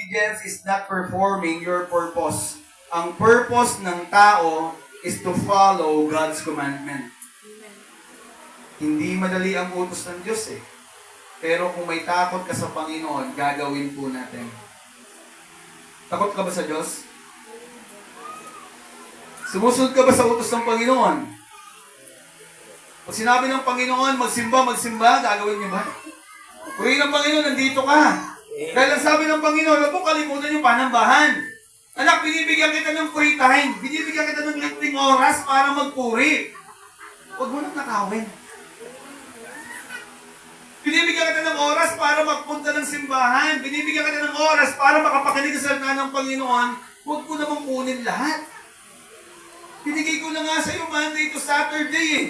obedience is not performing your purpose. Ang purpose ng tao is to follow God's commandment. Hindi madali ang utos ng Diyos eh. Pero kung may takot ka sa Panginoon, gagawin po natin. Takot ka ba sa Diyos? Sumusunod ka ba sa utos ng Panginoon? Pag sinabi ng Panginoon, magsimba, gagawin niyo ba? Purihin ng Panginoon, nandito ka. Dahil ang sabi ng Panginoon, huwag mo kalimutan yung panambahan. Anak, binibigyan kita ng free time. Binibigyan kita ng libreng oras para magpuri. Huwag mo nang nakawin. Binibigyan kita ng oras para magpunta ng simbahan. Binibigyan kita ng oras para makapakinig sa salita ng Panginoon. Huwag mo namang kunin lahat. Binigay ko na nga sa iyo Monday to Saturday eh.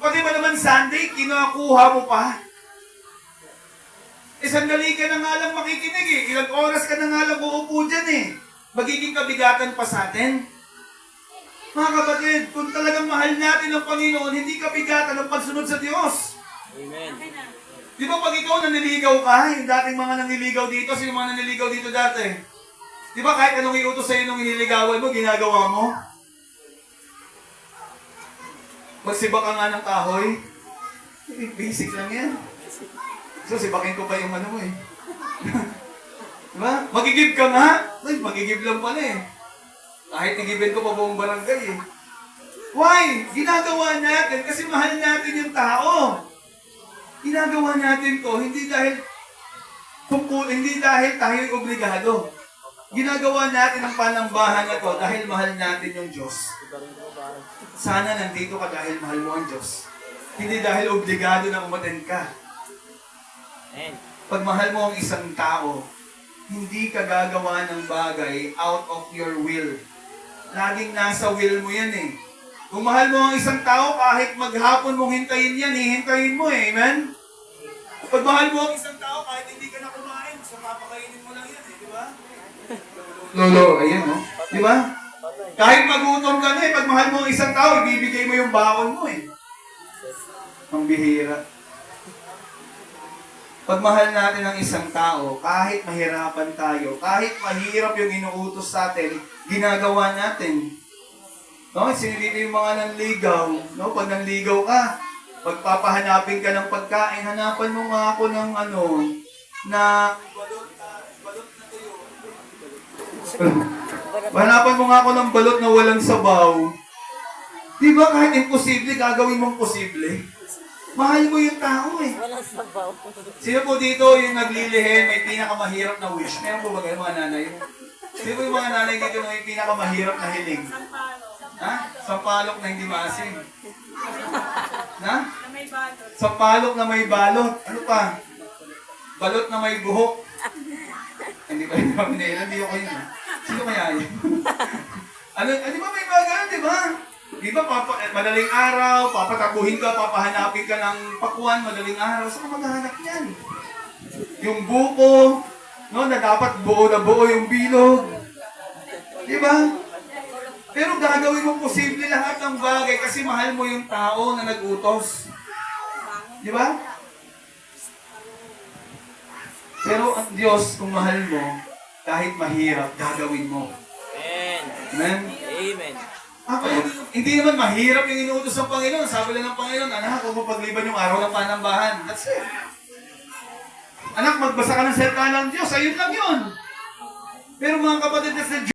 Pati ba naman Sunday, kinukuha mo pa? Sandali ka na nga lang makikinig eh. Ilang oras ka na nga lang uupo dyan eh. Magiging kabigatan pa sa atin. Mga kapatid, kung talagang mahal natin ang Panginoon, hindi kabigatan ang pagsunod sa Diyos. Amen. Di ba pag ikaw naniligaw ka, yung dating mga naniligaw dito, sino mga naniligaw dito dati? Di ba kahit anong iutos sa'yo nung iniligawan mo, ginagawa mo? Magsiba ka nga ng kahoy. Basic lang yan. So, sibakin ko pa yung ano mo eh. Diba? Magigib ka nga. Ay, magigib lang pala eh. Kahit nagibin ko pa buong barangay eh. Why? Ginagawa natin kasi mahal natin yung tao. Ginagawa natin to hindi dahil tayo obligado. Ginagawa natin ang panambahan na to dahil mahal natin yung Diyos. Sana nandito ka dahil mahal mo ang Diyos. Hindi dahil obligado na umaten ka. Pag mahal mo ang isang tao, hindi ka gagawa ng bagay out of your will. Laging nasa will mo yan eh. Kung mahal mo ang isang tao, kahit maghapon mong hintayin yan, hihintayin mo eh. Amen? Pag mahal mo ang isang tao, kahit hindi ka na kumain, so papakainin mo lang yan eh. Di ba? Lolo, ayan no? Di ba? Kahit magutom ka na eh, pag mahal mo ang isang tao, ibibigay mo yung bakon mo eh. Ang bihira. Pag mahal natin ang isang tao, kahit mahirapan tayo, kahit mahirap yung inuutos sa atin, ginagawa natin. No? Sinilito yung mga nanligaw. No? Pag nanligaw ka, pagpapahanapin ka ng pagkain, hanapan mo nga ako ng ano, na balot na tuyo. Hanapan mo nga ako ng balot na walang sabaw. Di ba kahit imposible, gagawin mong posible? Mahal mo yung tao eh. Walang sabaw. Sino po dito yung naglilihin, may pinakamahirap na wish? Meron po ba kayo mga nanay? Sino po yung mga nanay dito na may pinakamahirap na hiling? Ha? Sampalok na hindi maasim. Na? Na may balot. Sampalok na may balot. Ano pa? Balot na may buhok. Hindi pa rin kami nila. Hindi ako yun. Sino kaya yun? Di ba may mga ganun, di ba? Di ba, madaling araw, papatakuhin ka, papahanapin ka ng pakuan, madaling araw, saan ka maghahanap yan? Yung buko, no, na dapat buo na buo yung bilog. Di ba? Pero gagawin mo posible lahat ng bagay kasi mahal mo yung tao na nag-utos. Di ba? Pero ang Diyos, kung mahal mo, kahit mahirap, gagawin mo. Amen. Amen? Amen. Hindi naman mahirap yung inuutos ng Panginoon. Sabi lang ng Panginoon, anak, huwag mo pagliban yung araw ng panambahan. That's it. Anak, magbasa ka ng salita ng Diyos. Ayun lang yun. Pero mga kapatid, that's the